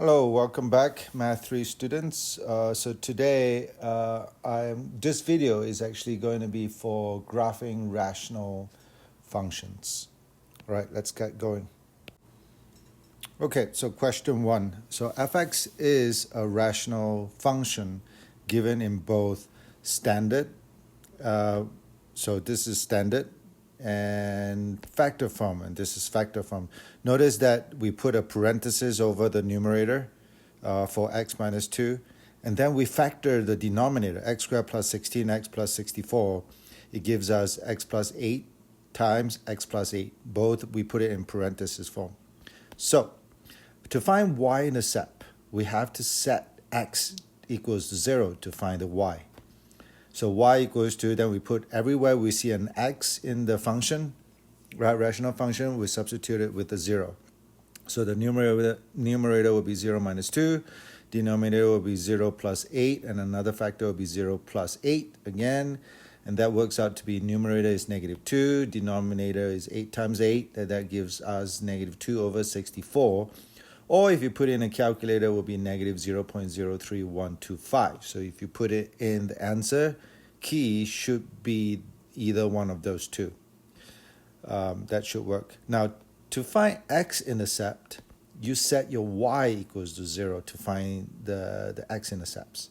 Hello, welcome back, Math 3 students. So today, this video is actually going to be for graphing rational functions. All right, let's get going. Okay, so question 1. So fx is a rational function given in both standard, so this is standard, and factor form, and this is factor form. Notice that we put a parenthesis over the numerator for x minus 2, and then we factor the denominator, x squared plus 16x plus 64. It gives us x plus 8 times x plus 8. Both we put it in parenthesis form. So to find y-intercept, we have to set x equals to 0 to find the y. So y equals to, then we put everywhere we see an x in the function, right, rational function, we substitute it with the 0. So the numerator will be 0 minus 2, denominator will be 0 plus 8, and another factor will be 0 plus 8 again. And that works out to be numerator is negative 2, denominator is 8 times 8, that gives us negative 2 over 64. Or if you put in a calculator, it will be negative 0.03125. So if you put it in the answer, key should be either one of those two. That should work. Now, to find x-intercept, you set your y equals to 0 to find the x-intercepts.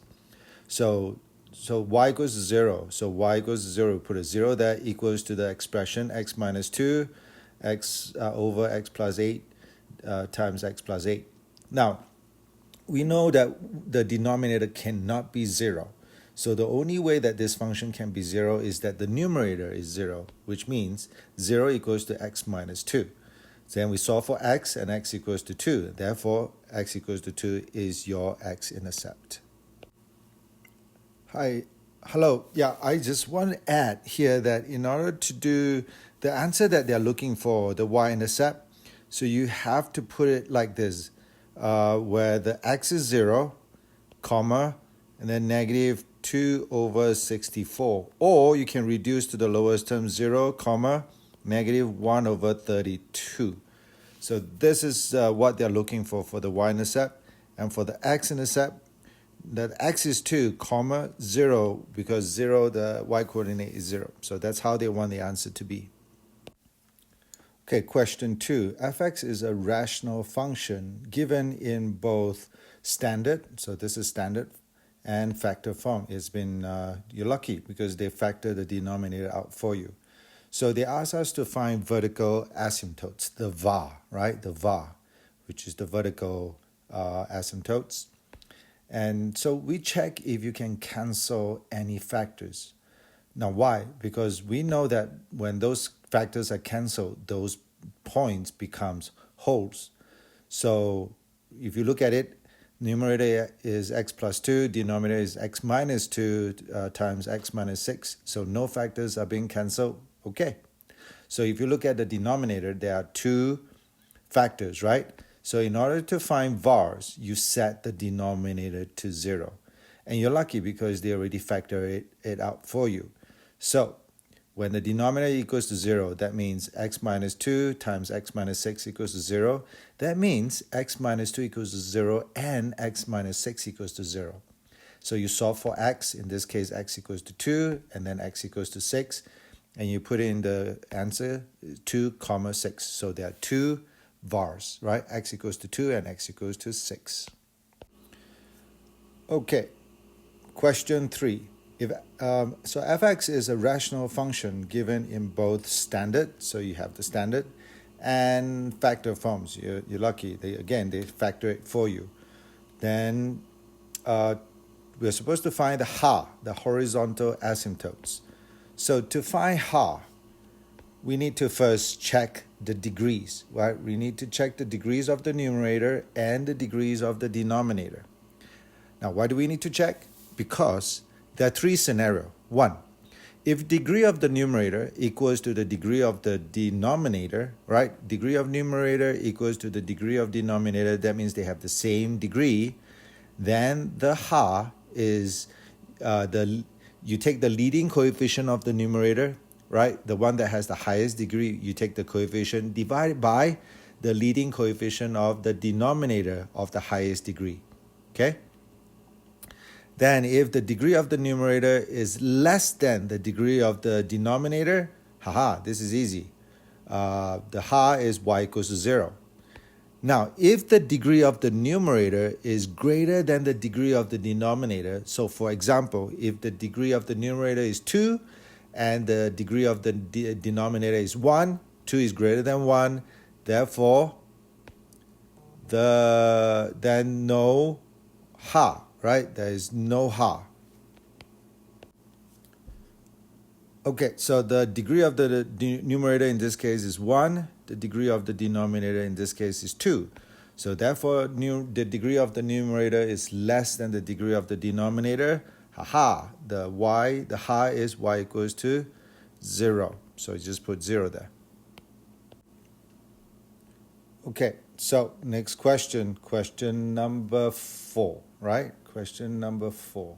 So y equals to 0. So y equals to 0, we put a 0 there, equals to the expression x minus 2, x over x plus 8, times x plus 8. Now, we know that the denominator cannot be 0. So the only way that this function can be 0 is that the numerator is 0, which means 0 equals to x minus 2. Then we solve for x, and x equals to 2. Therefore, x equals to 2 is your x-intercept. Hello. Yeah, I just want to add here that in order to do the answer that they're looking for, the y-intercept, so you have to put it like this, where the x is 0, comma, and then negative 2 over 64. Or you can reduce to the lowest term 0, comma, negative 1 over 32. So this is what they're looking for the y-intercept. And for the x-intercept, that x is 2, comma, 0, because 0, the y-coordinate is 0. So that's how they want the answer to be. Okay, question 2. fx is a rational function given in both standard, so this is standard, and factor form. It's been, you're lucky because they factor the denominator out for you. So they ask us to find vertical asymptotes, the var, right? The var, which is the vertical asymptotes. And so we check if you can cancel any factors. Now, why? Because we know that when those factors are canceled, those points becomes wholes. So if you look at it, numerator is x plus 2, denominator is x minus 2 times x minus 6. So no factors are being canceled. Okay. So if you look at the denominator, there are 2 factors, right? So in order to find vars, you set the denominator to 0. And you're lucky because they already factor it out for you. So when the denominator equals to 0, that means x minus 2 times x minus 6 equals to 0. That means x minus 2 equals to 0 and x minus 6 equals to 0. So you solve for x, in this case x equals to 2, and then x equals to 6. And you put in the answer 2, 6. So there are 2 vars, right? X equals to 2 and x equals to 6. Okay, question 3. So fx is a rational function given in both standard, so you have the standard, and factor forms. You're lucky. They factor it for you. Then we're supposed to find the ha, the horizontal asymptotes. So to find ha, we need to first check the degrees, right? We need to check the degrees of the numerator and the degrees of the denominator. Now, why do we need to check? Because there are 3 scenarios. 1, if degree of the numerator equals to the degree of the denominator, right? Degree of numerator equals to the degree of denominator, that means they have the same degree. Then the ha is you take the leading coefficient of the numerator, right? The one that has the highest degree, you take the coefficient divided by the leading coefficient of the denominator of the highest degree. Okay? Then if the degree of the numerator is less than the degree of the denominator, this is easy. The ha is y equals to 0. Now, if the degree of the numerator is greater than the degree of the denominator, so for example, if the degree of the numerator is 2 and the degree of the denominator is 1, 2 is greater than 1, therefore, then no ha, right? There is no ha. Okay, so the degree of the numerator in this case is 1. The degree of the denominator in this case is 2. So therefore, the degree of the numerator is less than the degree of the denominator. The ha is y equals to 0. So you just put 0 there. Okay, so next question number 4, right? Question number 4.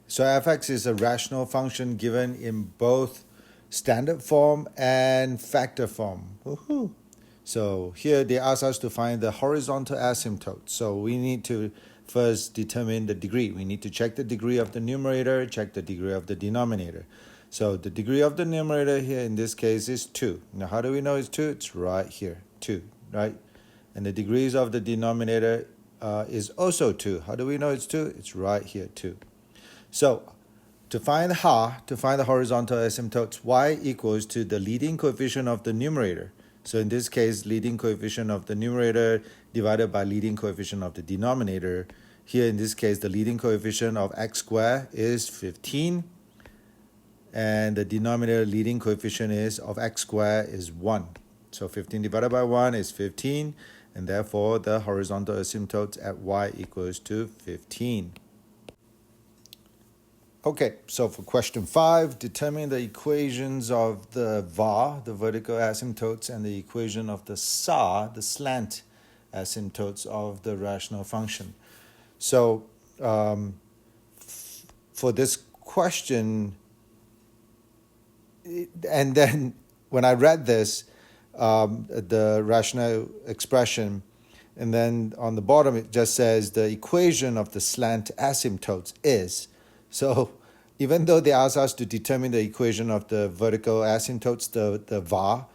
So f(x) is a rational function given in both standard form and factor form. Woohoo! So here they ask us to find the horizontal asymptote. So we need to first determine the degree. We need to check the degree of the numerator, check the degree of the denominator. So the degree of the numerator here in this case is 2. Now how do we know it's 2? It's right here, 2, right? And the degrees of the denominator is also 2. How do we know it's 2? It's right here, 2. So to find the horizontal asymptotes, y equals to the leading coefficient of the numerator. So in this case, leading coefficient of the numerator divided by leading coefficient of the denominator. Here in this case, the leading coefficient of x squared is 15. And the denominator leading coefficient of x squared is 1. So 15 divided by 1 is 15. And therefore, the horizontal asymptotes at y equals to 15. Okay, so for question 5, determine the equations of the VAR, the vertical asymptotes, and the equation of the SAR, the slant asymptotes of the rational function. So for this question, and then when I read this, the rational expression, and then on the bottom it just says the equation of the slant asymptotes is. So even though they ask us to determine the equation of the vertical asymptotes, the VAR,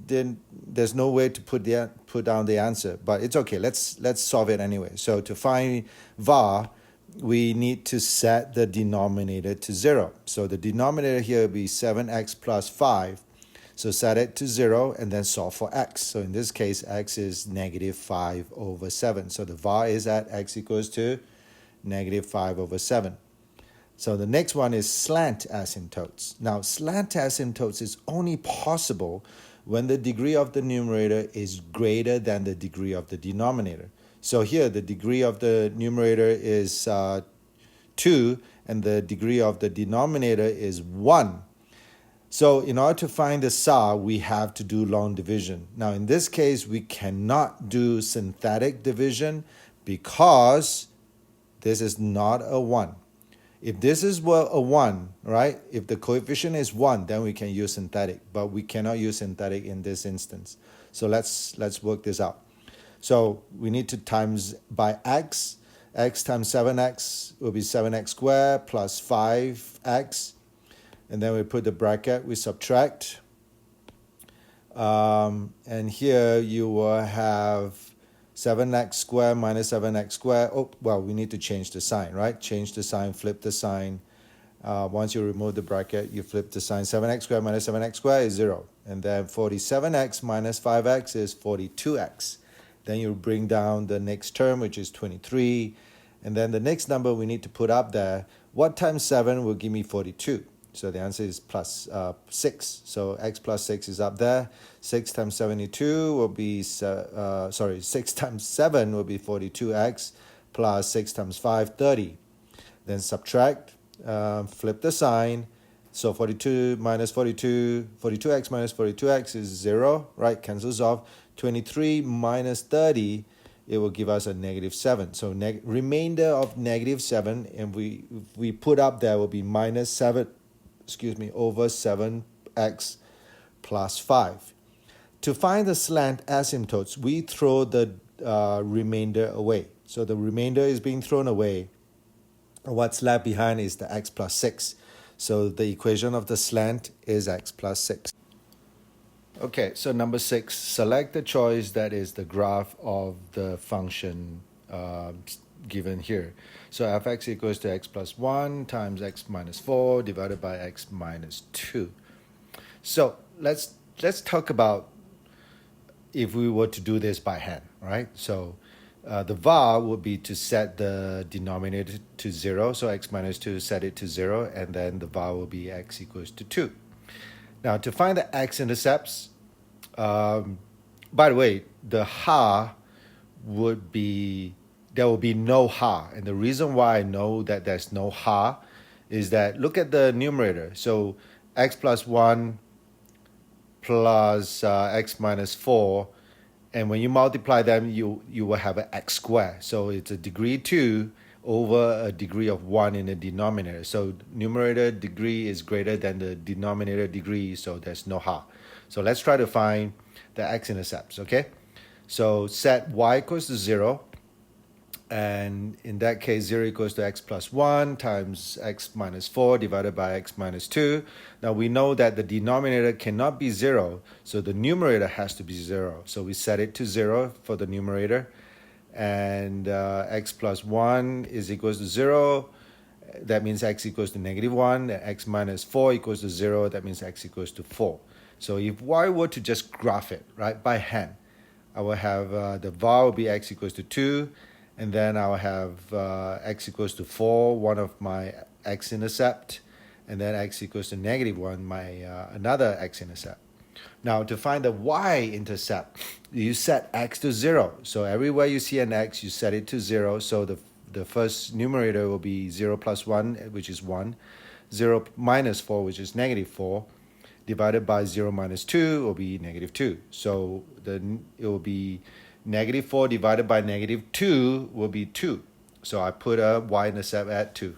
then there's no way to put down the answer. But it's okay. Let's solve it anyway. So to find VAR, we need to set the denominator to 0. So the denominator here will be 7x plus 5. So set it to 0 and then solve for x. So in this case, x is negative 5 over 7. So the VAR is at x equals to negative 5 over 7. So the next one is slant asymptotes. Now, slant asymptotes is only possible when the degree of the numerator is greater than the degree of the denominator. So here, the degree of the numerator is 2, and the degree of the denominator is 1. So in order to find the SAR, we have to do long division. Now, in this case, we cannot do synthetic division because this is not a 1. If this is a 1, right? If the coefficient is 1, then we can use synthetic, but we cannot use synthetic in this instance. So let's work this out. So we need to times by x. X times 7x will be 7x squared plus 5x. And then we put the bracket, we subtract. And here you will have 7x squared minus 7x squared. Oh, well, we need to change the sign, right? Change the sign, flip the sign. Once you remove the bracket, you flip the sign. 7x squared minus 7x squared is 0. And then 47x minus 5x is 42x. Then you bring down the next term, which is 23. And then the next number we need to put up there. What times 7 will give me 42? So the answer is plus 6. So x plus 6 is up there. 6 times 72 will be, 6 times 7 will be 42x plus 6 times 5, 30. Then subtract, flip the sign. So 42 minus 42, 42x minus 42x is 0, right? Cancels off. 23 minus 30, it will give us a negative 7. So remainder of negative 7, and we put up there will be minus 7, over 7x plus 5. To find the slant asymptotes, we throw the remainder away. So the remainder is being thrown away. What's left behind is the x plus 6. So the equation of the slant is x plus 6. Okay, so number 6, select the choice that is the graph of the function given here. So fx equals to x plus 1 times x minus 4 divided by x minus 2. So let's talk about if we were to do this by hand, right? So the var would be to set the denominator to 0. So x minus 2, set it to 0, and then the var will be x equals to 2. Now, to find the x-intercepts, by the way, the ha would be, there will be no ha. And the reason why I know that there's no ha is that look at the numerator. So x plus 1 plus x minus 4, and when you multiply them, you will have an x squared. So it's a degree 2 over a degree of 1 in the denominator. So numerator degree is greater than the denominator degree, so there's no ha. So let's try to find the x-intercepts, okay? So set y equals to 0, and in that case, 0 equals to x plus 1 times x minus 4 divided by x minus 2. Now we know that the denominator cannot be 0, so the numerator has to be 0. So we set it to 0 for the numerator, and x plus 1 is equals to 0. That means x equals to negative 1. X minus 4 equals to 0. That means x equals to 4. So if I were to just graph it, right, by hand, I will have the var will be x equals to 2, and then I'll have x equals to 4, one of my x-intercept, and then x equals to negative 1, my another x-intercept. Now, to find the y-intercept, you set x to 0. So everywhere you see an x, you set it to 0. So the first numerator will be 0 plus 1, which is 1, 0 minus 4, which is negative 4, divided by 0 minus 2 will be negative 2. So it will be negative 4 divided by negative 2 will be 2. So I put a y-intercept at 2.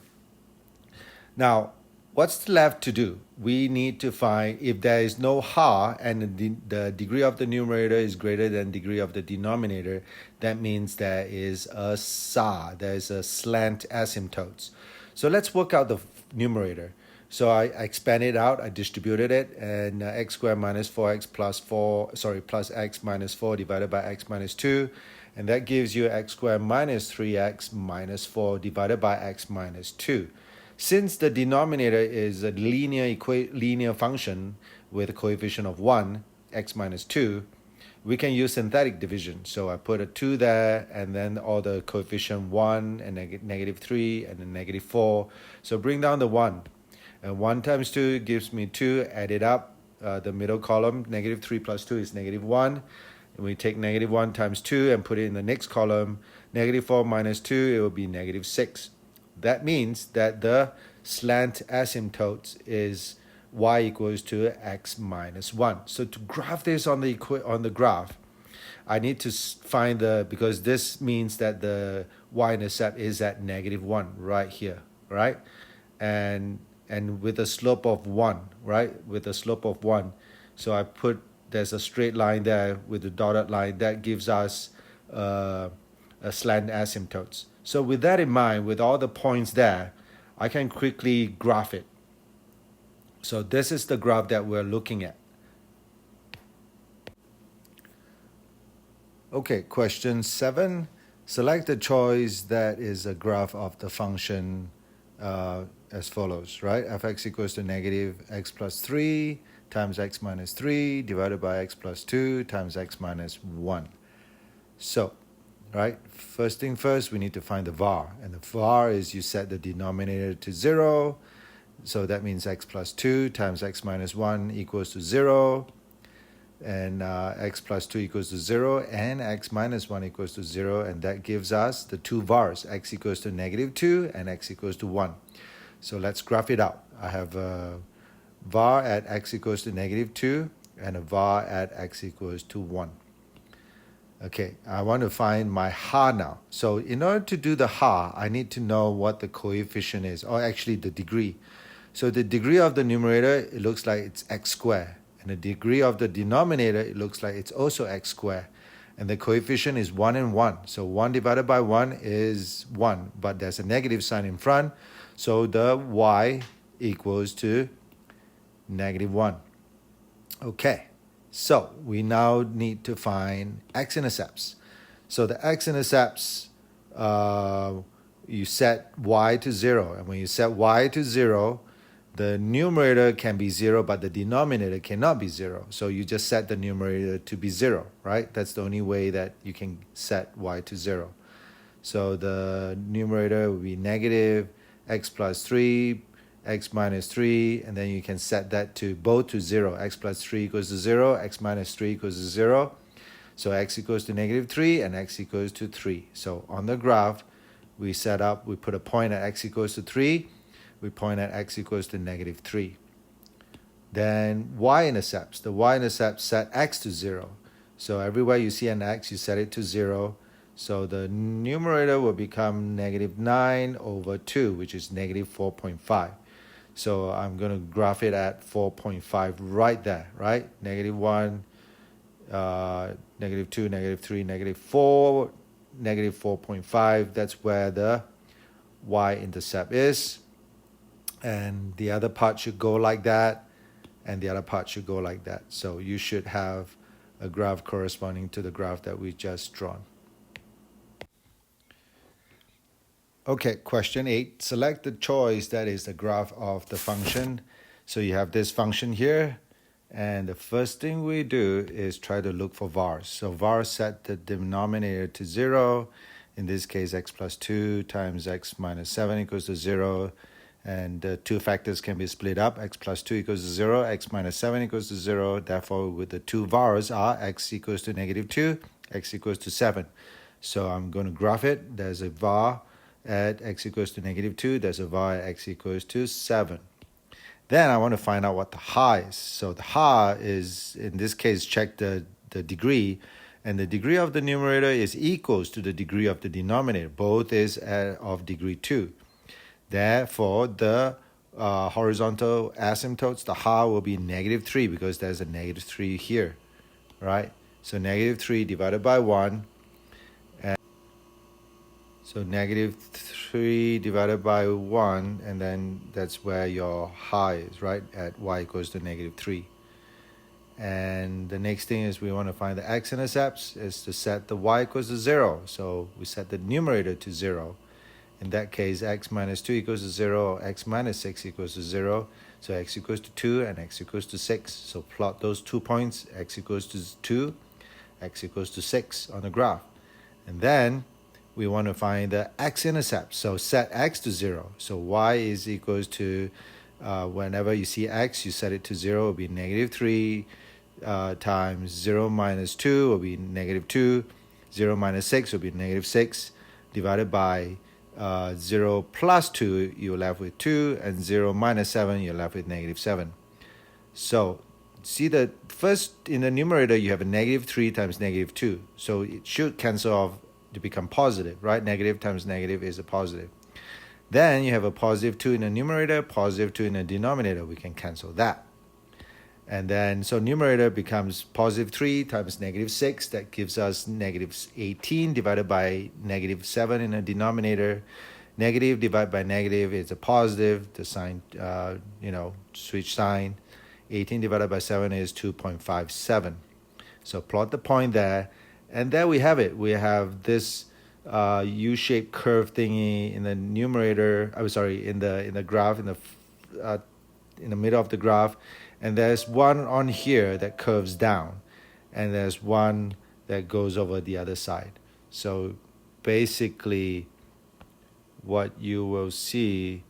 Now, what's left to do? We need to find if there is no ha and the degree of the numerator is greater than degree of the denominator, that means there is a sa, there is a slant asymptotes. So let's work out the numerator. So I expanded out, I distributed it, and x squared minus 4x plus x minus 4 divided by x minus 2, and that gives you x squared minus 3x minus 4 divided by x minus 2. Since the denominator is a linear function with a coefficient of 1, x minus 2, we can use synthetic division. So I put a 2 there, and then all the coefficient 1 and negative 3 and then negative 4. So bring down the 1. And 1 times 2 gives me 2, add it up, the middle column, negative 3 plus 2 is negative 1. And we take negative 1 times 2 and put it in the next column, negative 4 minus 2, it will be negative 6. That means that the slant asymptote is y equals to x minus 1. So to graph this on the graph, I need to find because this means that the y-intercept is at negative 1 right here, right? And with a slope of 1, right? With a slope of 1. So there's a straight line there with the dotted line that gives us a slant asymptotes. So with that in mind, with all the points there, I can quickly graph it. So this is the graph that we're looking at. Okay, question 7. Select the choice that is a graph of the function as follows, right? Fx equals to negative x plus 3 times x minus 3 divided by x plus 2 times x minus 1. So, right, first thing first, we need to find the var. And the var is you set the denominator to 0. So that means x plus 2 times x minus 1 equals to 0. And x plus 2 equals to 0 and x minus 1 equals to 0. And that gives us the two vars, x equals to negative 2 and x equals to 1. So let's graph it out. I have a var at x equals to negative 2 and a var at x equals to 1. Okay, I want to find my ha now. So in order to do the ha, I need to know what the coefficient is, or actually the degree. So the degree of the numerator, it looks like it's x squared. And the degree of the denominator, it looks like it's also x squared. And the coefficient is 1 and 1. So 1 divided by 1 is 1, but there's a negative sign in front. So the y equals to -1. Okay, so we now need to find x-intercepts. So the x-intercepts, you set y to 0. And when you set y to 0, the numerator can be 0, but the denominator cannot be 0. So you just set the numerator to be 0, right? That's the only way that you can set y to 0. So the numerator will be negative x plus 3, x minus 3, and then you can set that to both to 0. X plus 3 equals to 0, x minus 3 equals to 0. So x equals to -3 and x equals to 3. So on the graph, we put a point at x equals to 3. We point at x equals to -3. Then y-intercepts. The y-intercept set x to 0. So everywhere you see an x, you set it to 0. So the numerator will become -9 over 2, which is -4.5. So I'm going to graph it at 4.5 right there, right? -1, -2, -3, -4, -4.5. That's where the y-intercept is. And the other part should go like that, and the other part should go like that. So you should have a graph corresponding to the graph that we just drawn. Okay, question 8. Select the choice that is the graph of the function. So you have this function here, and the first thing we do is try to look for vars. So vars set the denominator to 0. In this case, x plus 2 times x minus 7 equals to 0. And the two factors can be split up. X plus 2 equals to 0, x minus 7 equals to 0. Therefore, with the two vars are x equals to -2, x equals to 7. So I'm going to graph it. There's a var at x equals to -2. There's a var at x equals to 7. Then I want to find out what the ha is. So the ha is, in this case, check the degree. And the degree of the numerator is equals to the degree of the denominator. Both is of degree 2. Therefore, the horizontal asymptotes, the ha will be -3 because there's a -3 here, right? So -3 divided by 1. And so -3 divided by 1, and then that's where your ha is, right? At y equals to -3. And the next thing is we want to find the x-intercepts is to set the y equals to 0. So we set the numerator to 0. In that case, x minus 2 equals to 0, or x minus 6 equals to 0. So x equals to 2 and x equals to 6. So plot those 2 points, x equals to 2, x equals to 6 on the graph. And then we want to find the x-intercept. So set x to 0. So y is equals to, whenever you see x, you set it to 0. It will be -3 times 0 minus 2 will be -2. 0 minus 6 will be -6 divided by 0 plus 2, you're left with 2, and 0 minus 7, you're left with -7. So see that first in the numerator, you have a -3 times -2. So it should cancel off to become positive, right? Negative times negative is a positive. Then you have a +2 in the numerator, +2 in the denominator. We can cancel that. And then, so numerator becomes +3 times -6. That gives us -18 divided by -7 in the denominator. Negative divided by negative is a positive. The sign, switch sign. 18 divided by 7 is 2.57. So plot the point there. And there we have it. We have this U-shaped curve thingy in the numerator. In the graph, in the middle of the graph. And there's one on here that curves down, and there's one that goes over the other side. So basically, what you will see,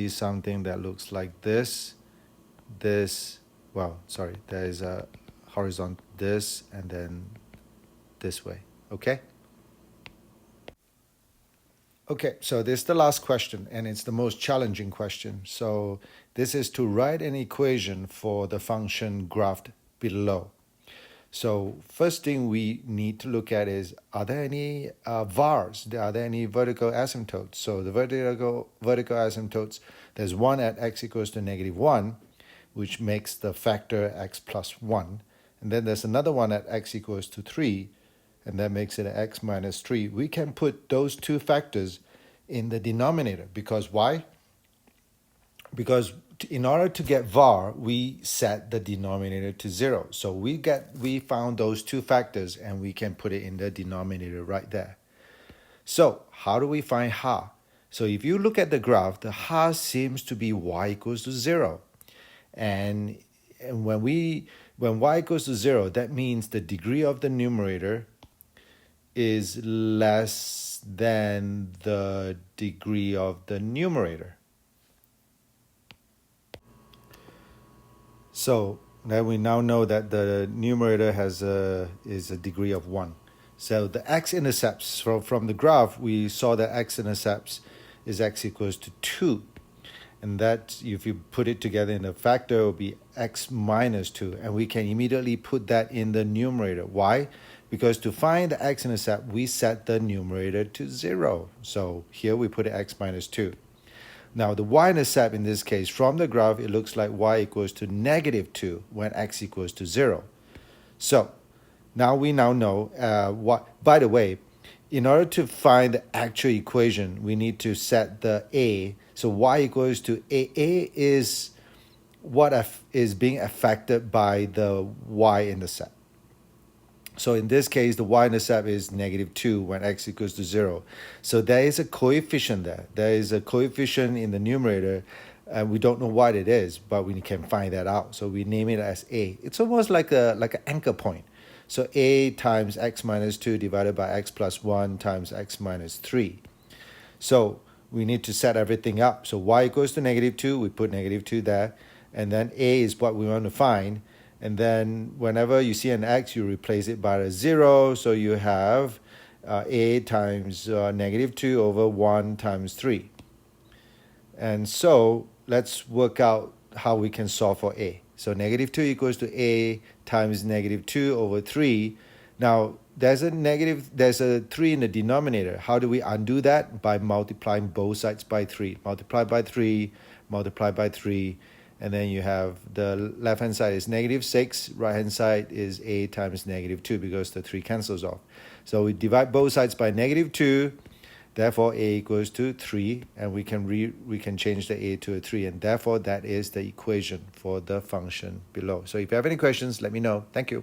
something that looks like this. There's a horizontal this, and then this way, okay? Okay, so this is the last question, and it's the most challenging question. So this is to write an equation for the function graphed below. So first thing we need to look at is, are there any vars? Are there any vertical asymptotes? So the vertical asymptotes, there's one at x equals to -1, which makes the factor x plus 1. And then there's another one at x equals to 3, and that makes it x minus 3. We can put those two factors in the denominator. Because why? Because in order to get var, we set the denominator to 0. So we found those two factors, and we can put it in the denominator right there. So how do we find ha? So if you look at the graph, the ha seems to be y equals to 0. And when y equals to 0, that means the degree of the numerator is less than the degree of the numerator. So now we know that the numerator is a degree of 1. So the x-intercepts from the graph, we saw that x-intercepts is x equals to 2. And that, if you put it together in the factor, it will be x minus 2. And we can immediately put that in the numerator. Why? Because to find the x-intercept, we set the numerator to 0. So here we put x minus 2. Now the y-intercept in this case, from the graph, it looks like y equals to -2 when x equals to 0. So now we know what. By the way, in order to find the actual equation, we need to set the a. So y equals to a. A is what is being affected by the y-intercept. So in this case, the y-intercept is -2 when x equals to 0. So there is a coefficient there. There is a coefficient in the numerator, and we don't know what it is, but we can find that out. So we name it as a. It's almost like an anchor point. So a times x minus 2 divided by x plus 1 times x minus 3. So we need to set everything up. So y equals to -2, we put -2 there. And then a is what we want to find. And then whenever you see an x, you replace it by a 0. So you have a times -2 over 1 times 3. And so let's work out how we can solve for a. So -2 equals to a times -2 over 3. Now, there's a 3 in the denominator. How do we undo that? By multiplying both sides by 3. Multiply by 3, multiply by 3. And then you have the left-hand side is -6, right-hand side is a times -2 because the 3 cancels off. So we divide both sides by -2, therefore a equals to 3, and we can change the a to a 3, and therefore that is the equation for the function below. So if you have any questions, let me know. Thank you.